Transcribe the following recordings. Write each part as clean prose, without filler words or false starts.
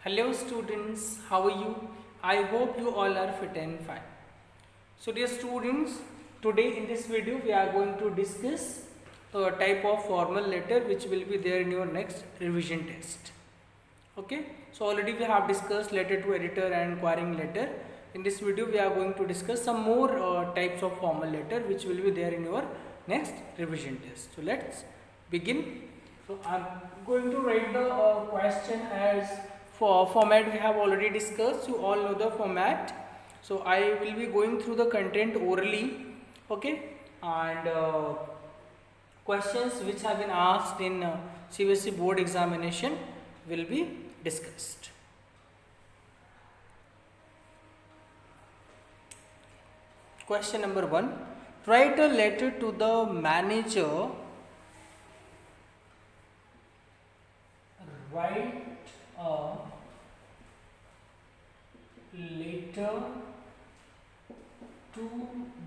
Hello students, how are you? I hope you all are fit and fine. So dear students, today in this video we are going to discuss the type of formal letter which will be there in your next revision test. Okay, so already we have discussed letter to editor and inquiring letter. In this video we are going to discuss some more types of formal letter which will be there in your next revision test. So let's begin. So I'm going to write the question as for format we have already discussed. You all know the format. So I will be going through the content orally. Okay, and questions which have been asked in CBSE board examination will be discussed. Question number 1. Write a letter to the manager. Write a letter to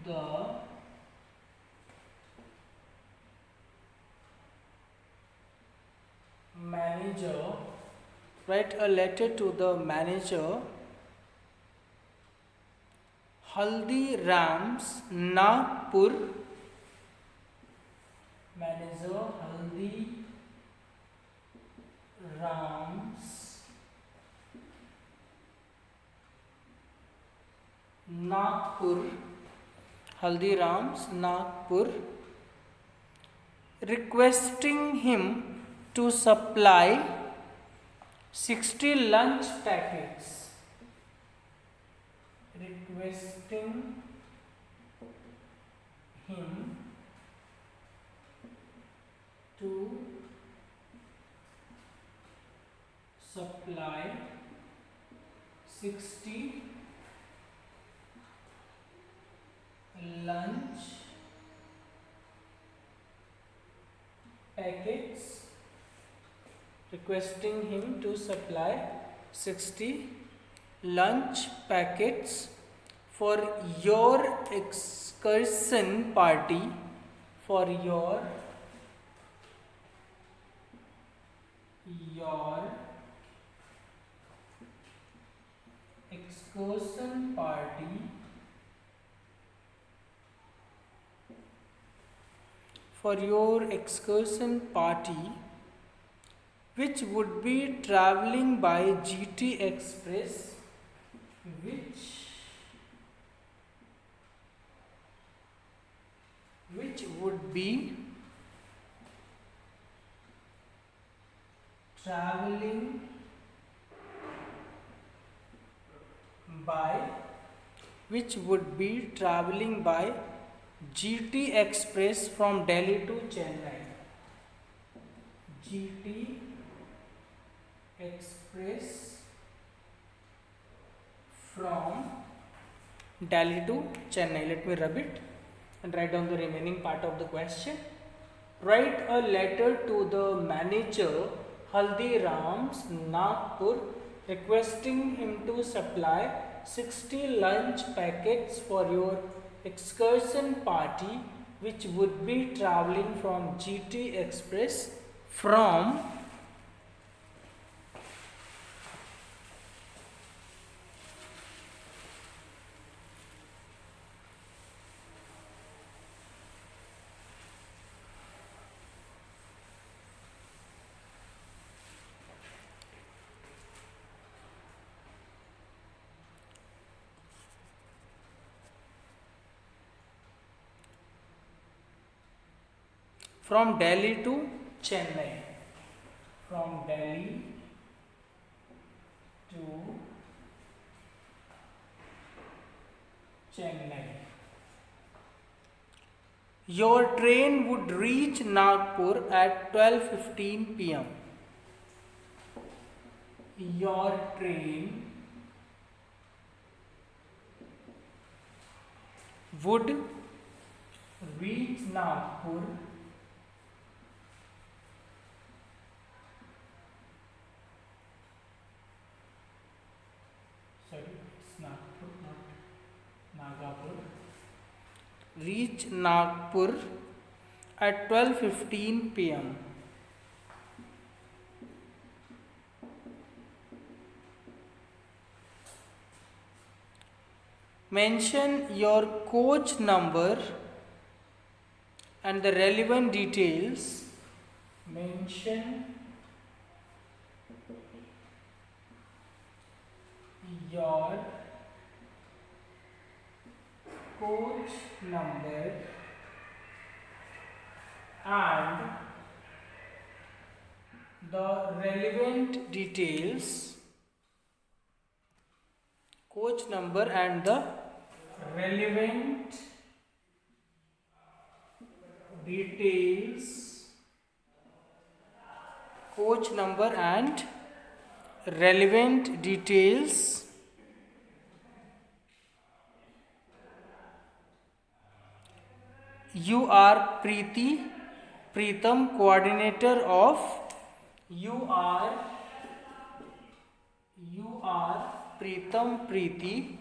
the manager. Write a letter to the manager. Haldiram's Nagpur. Manager Haldiram's Nagpur. Haldiram's Nagpur. Requesting him to supply 60 lunch packets. Requesting him to supply 60 lunch packets. Requesting him to supply 60 lunch packets for your excursion party. For your excursion party. For your excursion party, which would be traveling by GT Express, which would be traveling by GT Express from Delhi to Chennai. GT Express from Delhi to Chennai. Let me rub it and write down the remaining part of the question. Write a letter to the manager Haldiram's Nagpur requesting him to supply 60 lunch packets for your excursion party, which would be traveling from GT Express from Delhi to Chennai. From Delhi to Chennai. Your train would reach Nagpur at 12:15 p.m. Your train would reach Nagpur reach Nagpur at 12:15 p.m. mention your coach number and the relevant details. Mention your coach number and the relevant details. Coach number and the relevant details. Coach number and relevant details. You are Preetham, coordinator of. You are Preetham, Preetham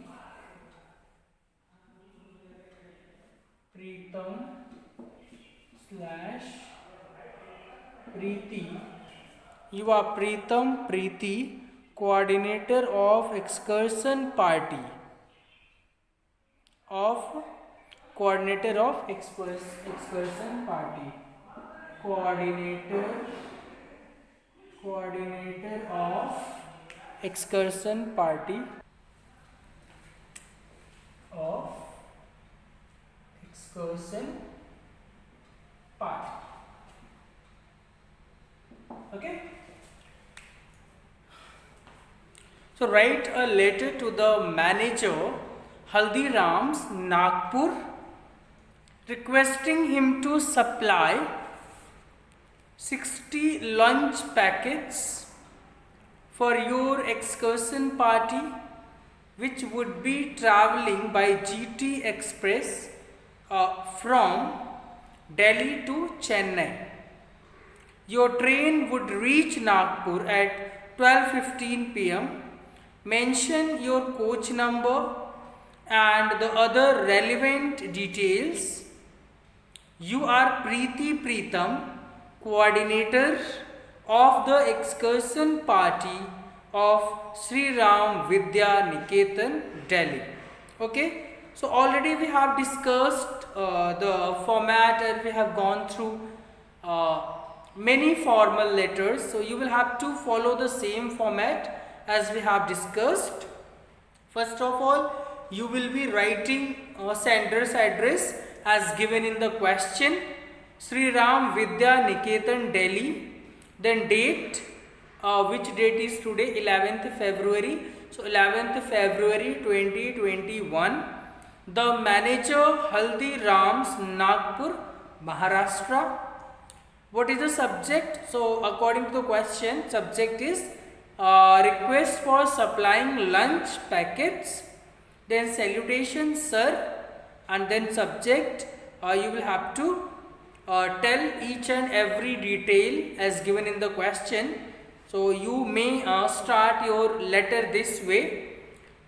slash Preeti. You are Preeti, coordinator of excursion party. Coordinator of excursion party. Coordinator of excursion party. Okay. So write a letter to the manager, Haldiram's, Nagpur, requesting him to supply 60 lunch packets for your excursion party, which would be traveling by GT Express from Delhi to Chennai. Your train would reach Nagpur at 12:15 p.m. Mention your coach number and the other relevant details. You are Preetham, coordinator of the excursion party of Sri Ram Vidya Niketan, Delhi. Okay, so already we have discussed the format and we have gone through many formal letters. So you will have to follow the same format as we have discussed. First of all, you will be writing sender's address as given in the question, Sri Ram Vidya Niketan, Delhi. Then date, which date is today, 11th February. So 11th February 2021. The manager, Haldiram's, Nagpur, Maharashtra. What is the subject? So according to the question, subject is request for supplying lunch packets. Then salutation, sir, and then subject, you will have to tell each and every detail as given in the question. So you may start your letter this way.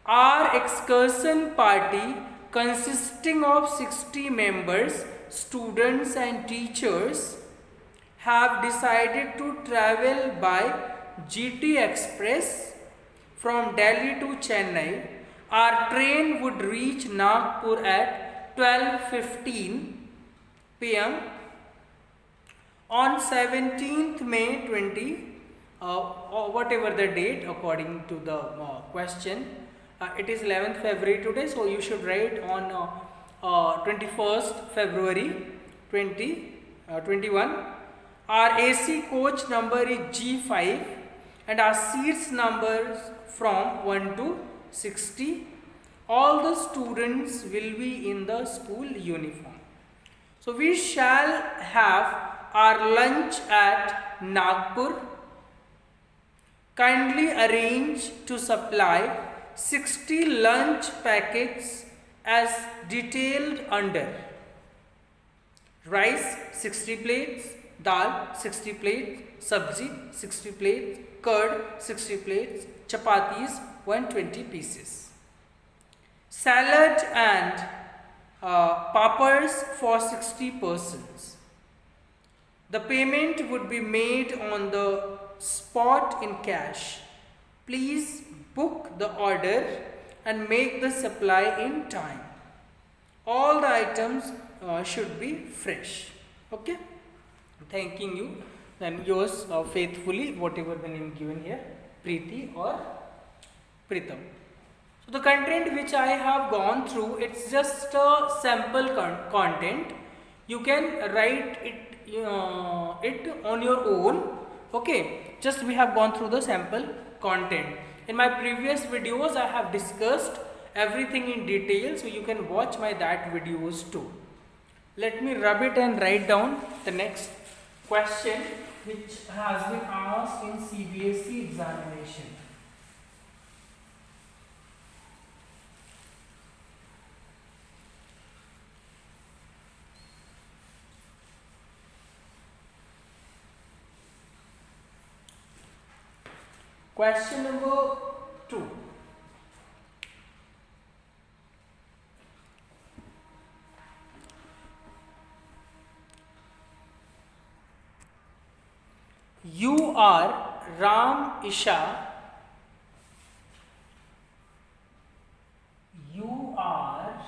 Our excursion party consisting of 60 members, students and teachers, have decided to travel by GT Express from Delhi to Chennai. Our train would reach Nagpur at 12:15 p.m. on 17th May 20, or whatever the date according to the question. It is 11th February today, so you should write on 21st February 2021. Our AC coach number is G5 and our seats numbers from 1 to 60. All the students will be in the school uniform. So we shall have our lunch at Nagpur. Kindly arrange to supply 60 lunch packets as detailed under. Rice 60 plates, dal 60 plates, sabzi 60 plates, curd 60 plates, chapatis 120 pieces. Salad and papads for 60 persons. The payment would be made on the spot in cash. Please book the order and make the supply in time. All the items should be fresh. Okay. Thanking you. Then yours faithfully, whatever the name given here, Preeti or Pritam. So the content which I have gone through, it's just a sample content. You can write it on your own. Okay, just we have gone through the sample content. In my previous videos, I have discussed everything in detail, so you can watch my that videos too. Let me rub it and write down the next question which has been asked in CBSE examination. Question number 2. You are Ram Isha. You are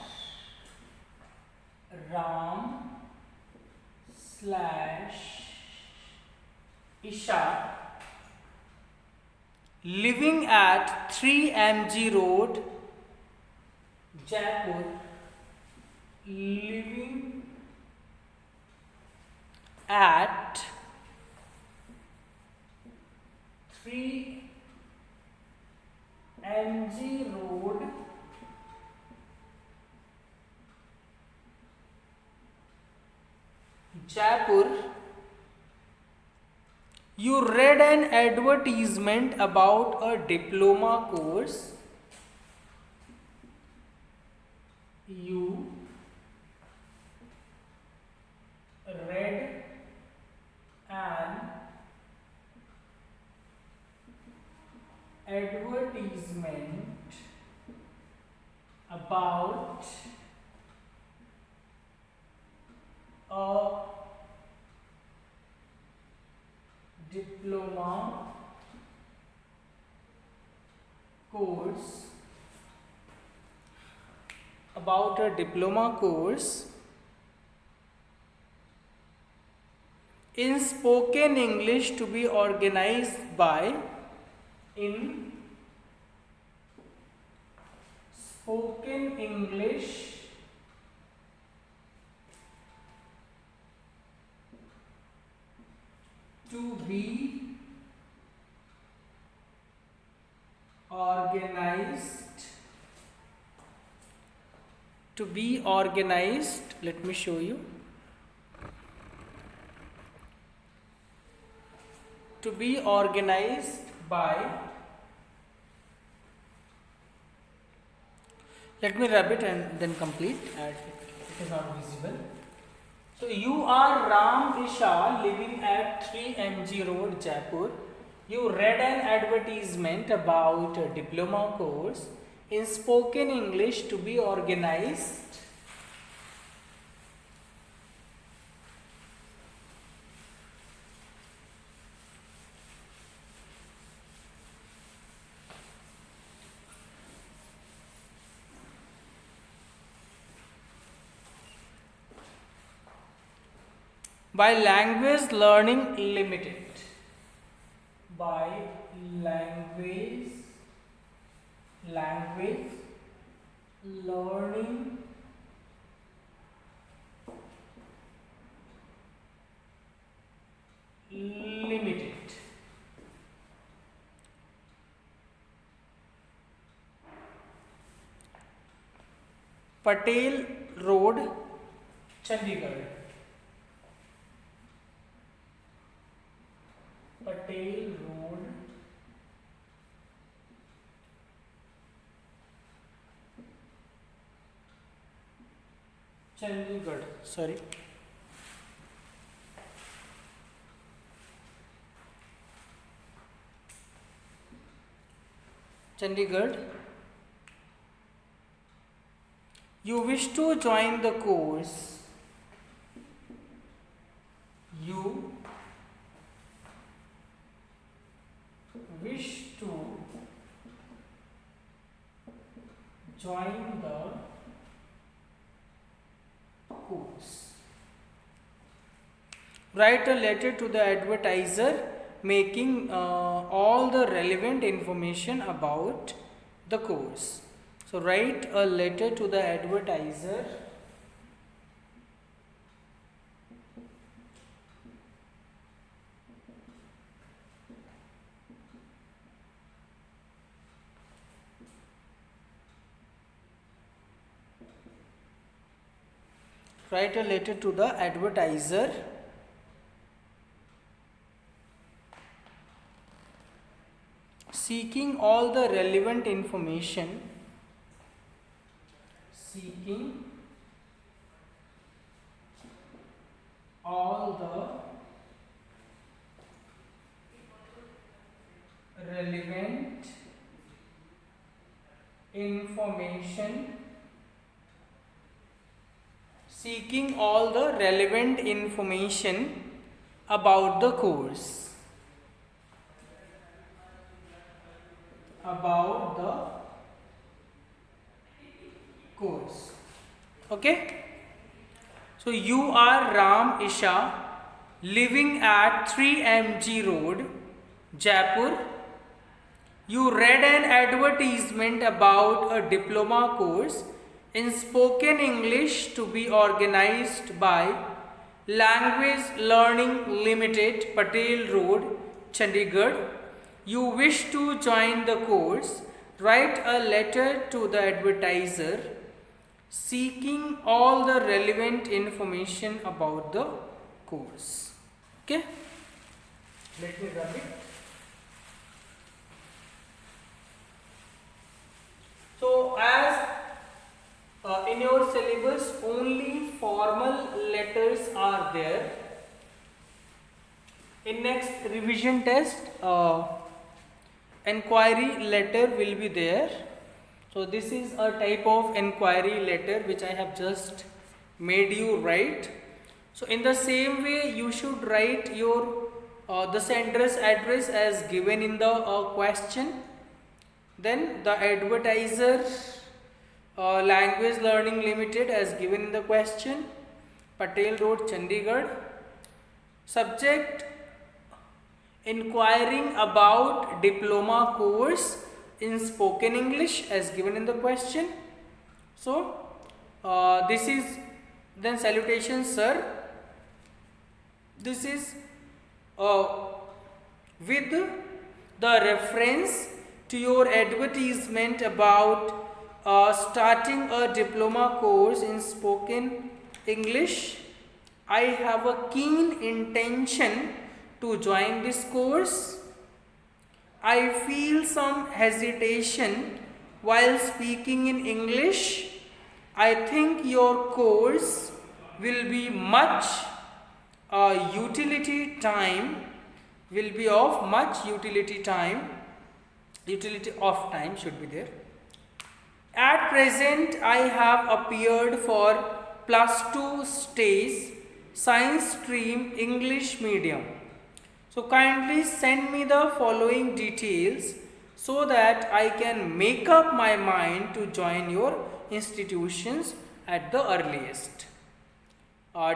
Ram / Isha living at 3 MG Road, Jaipur. Living at 3 MG Road, Jaipur. You read an advertisement about a diploma course. You read an advertisement about a diploma course, in spoken English to be organized by spoken English to be organized, let me show you, to be organized by, let me rub it and then complete, it is not visible. So you are Ram Isha living at 3 MG Road, Jaipur. You read an advertisement about a diploma course in spoken English to be organized by Language Learning Limited. By Language Learning Limited. Patel Road, Chandigarh. Patel Road, Chandigarh. Sorry. Chandigarh. You wish to join the course. You wish to join the course. Write a letter to the advertiser making all the relevant information about the course. So write a letter to the advertiser seeking all the relevant information about the course. Okay. So you are Ram Isha, living at 3MG Road, Jaipur. You read an advertisement about a diploma course in spoken English to be organized by Language Learning Limited, Patel Road, Chandigarh. You wish to join the course. Write a letter to the advertiser seeking all the relevant information about the course. Okay, let me run it. So as in your syllabus only formal letters are there, in next revision test enquiry letter will be there. So this is a type of enquiry letter which I have just made you write. So in the same way you should write your the sender's address as given in the question. Then the advertiser Language Learning Limited as given in the question, Patel Road, Chandigarh. Subject inquiring about diploma course in spoken English as given in the question. So this is then salutation sir. This is with the reference to your advertisement about starting a diploma course in spoken English. I have a keen intention to join this course. I feel some hesitation while speaking in English. I think your course will be much utility of time should be there. At present, I have appeared for +2 stage science stream English medium. So kindly send me the following details so that I can make up my mind to join your institutions at the earliest.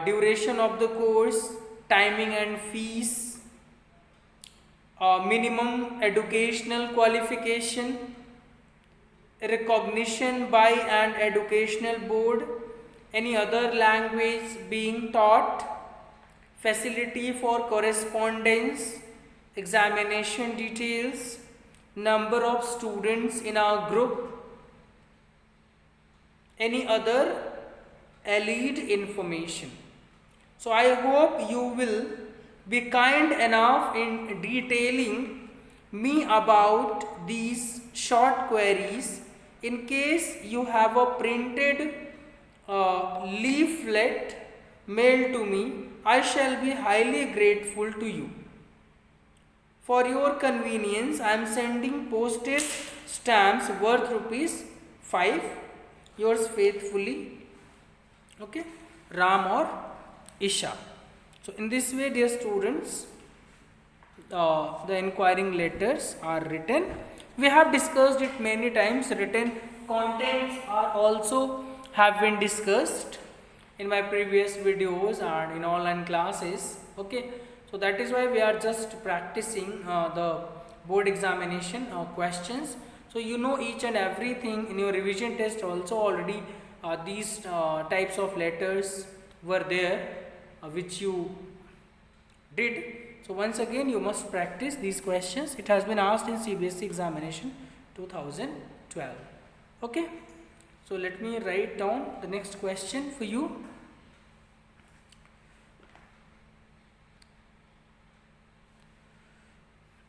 Duration of the course, timing and fees, minimum educational qualification, recognition by an educational board, any other language being taught, facility for correspondence, examination details, number of students in our group, any other allied information. So I hope you will be kind enough in detailing me about these short queries. In case you have a printed leaflet mailed to me, I shall be highly grateful to you. For your convenience, I am sending postage stamps worth ₹5. Yours faithfully, okay, Ram or Isha. So in this way, dear students, the inquiring letters are written. We have discussed it many times. Written contents are also have been discussed in my previous videos and in online classes. Okay, so that is why we are just practicing the board examination questions. So you know each and everything in your revision test also already. These types of letters were there which you did. So once again you must practice these questions. It has been asked in CBSE examination 2012. Okay, so let me write down the next question for you.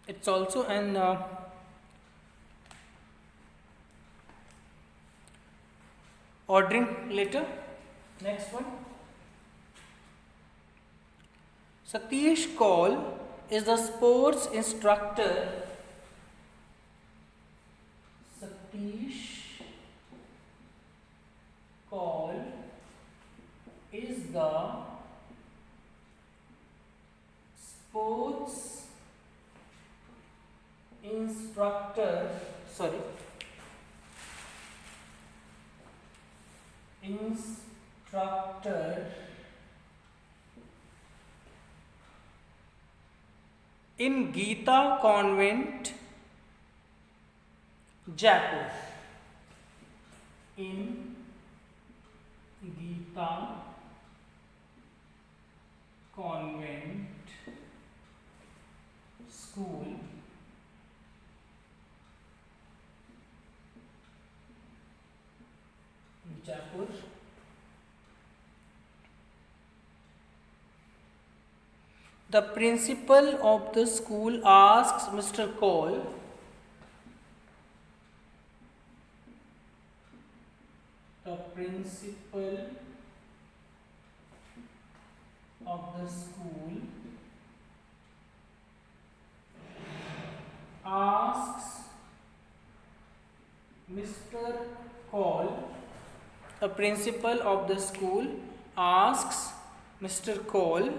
It's also an ordering letter. Next one. Satish Kaul is the sports instructor. Satish Kaul is the sports instructor. Instructor in Geeta Convent, Jaipur. In Geeta Convent School, Jaipur. The principal of the school asks Mr. Kaul the principal of the school asks Mr. Kaul, the principal of the school asks Mr. Kaul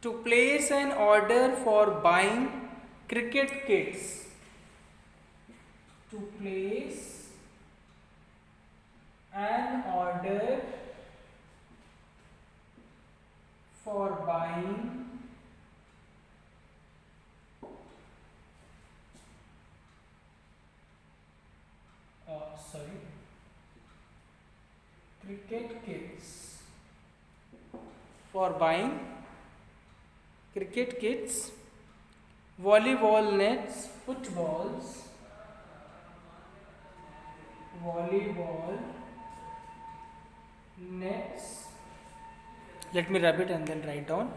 to place an order for buying cricket kits. To place an order for buying cricket kits. For buying cricket kits, volleyball nets, footballs, volleyball nets. Let me rub it and then write down.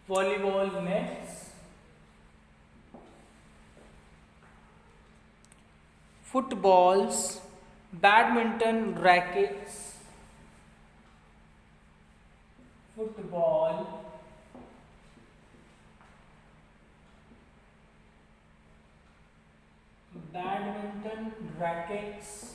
Volleyball nets, footballs, badminton rackets, football, badminton rackets,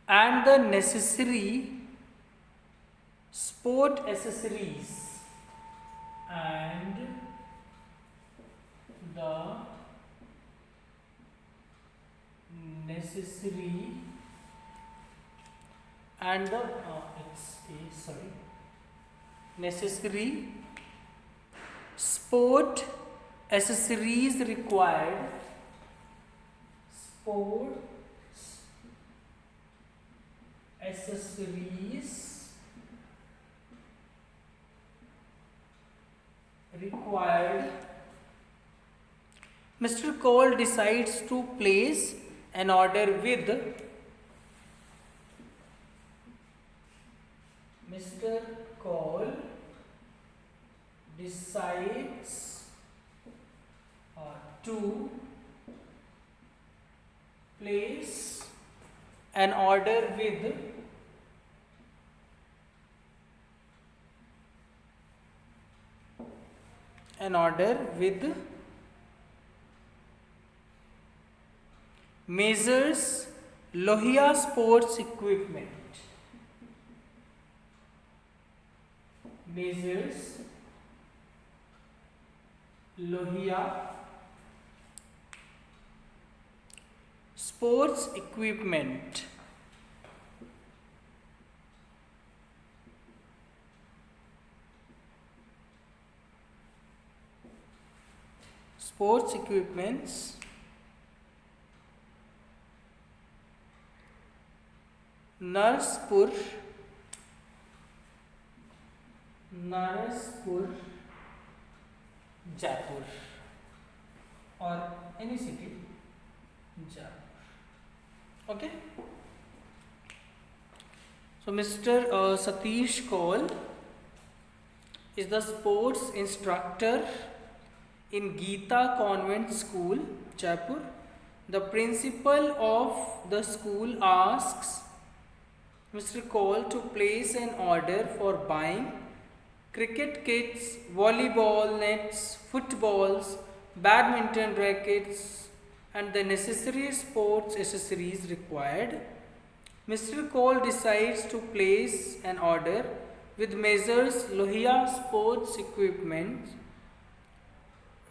and the necessary sport accessories, and the necessary and the necessary sport accessories required. Sports accessories required. Mr. Kaul decides to place an order with Mr. Kaul decides to place an order with Measures Lohia Sports Equipment. Measures Lohia Sports Equipment. Sports equipments Narsapur, Jaipur, or any city, Jaipur. Okay. So Mr. Satish Kaul is the sports instructor in Geeta Convent School, Jaipur. The principal of the school asks Mr. Kaul to place an order for buying cricket kits, volleyball nets, footballs, badminton rackets, and the necessary sports accessories required. Mr. Kaul decides to place an order with Measures Lohia Sports Equipment,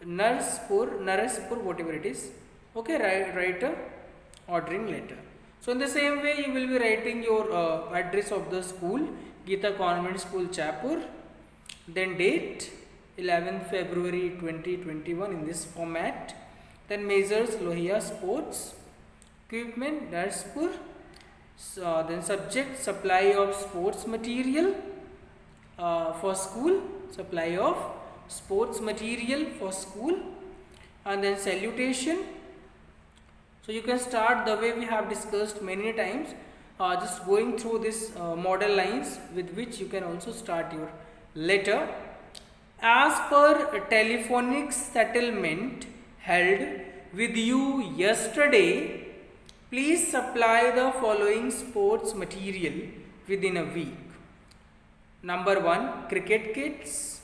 Narsapur, whatever it is. Okay, write a ordering letter. So in the same way, you will be writing your address of the school, Geeta Convent School, Jaipur, then date 11th February 2021 in this format. Then Measures Lohia Sports Equipment, Narsapur. Then subject, supply of sports material for school, supply of sports material for school, and then salutation. So you can start the way we have discussed many times, just going through this model lines with which you can also start your letter. As per a telephonic settlement held with you yesterday, please supply the following sports material within a week. Number 1, cricket kits,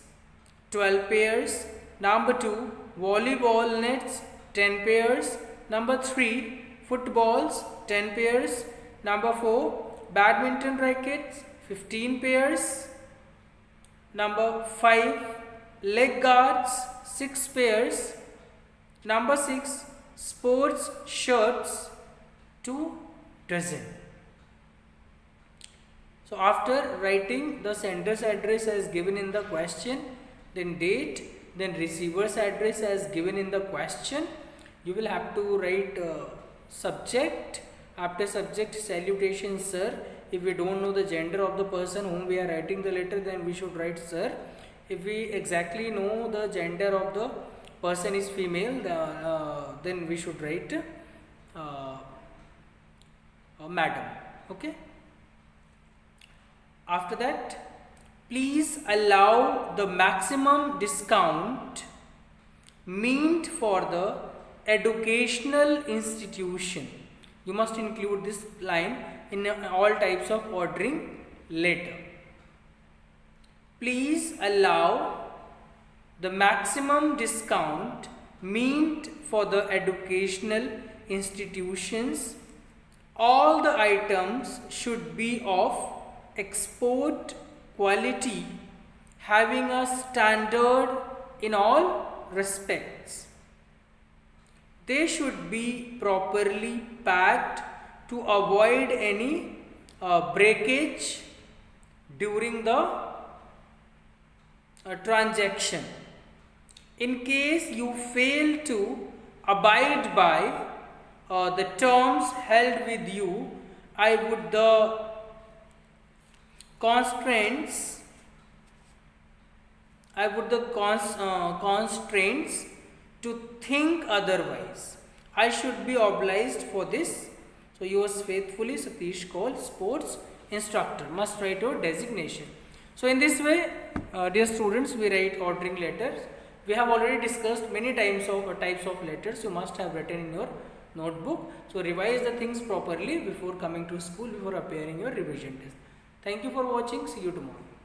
12 pairs. Number 2, volleyball nets, 10 pairs. Number 3, footballs, 10 pairs. Number 4, badminton rackets, 15 pairs. Number 5, leg guards, 6 pairs. Number 6, sports shirts, 2 dozen. So after writing the sender's address as given in the question, then date, then receiver's address as given in the question, you will have to write subject. After subject, salutation sir. If we don't know the gender of the person whom we are writing the letter, then we should write sir. If we exactly know the gender of the person is female, then we should write madam. Okay. After that, please allow the maximum discount meant for the educational institution. You must include this line in all types of ordering letter. Please allow the maximum discount meant for the educational institutions. All the items should be of export quality, having a standard in all respects. They should be properly packed to avoid any breakage during the transaction. In case you fail to abide by the terms held with you, I would the constraints to think otherwise. I should be obliged for this. So yours faithfully, Satish Kaul, sports instructor. Must write your designation. So in this way, dear students, we write ordering letters We have already discussed many types of letters you must have written in your notebook. So revise the things properly before coming to school, before appearing your revision test. Thank you for watching. See you tomorrow.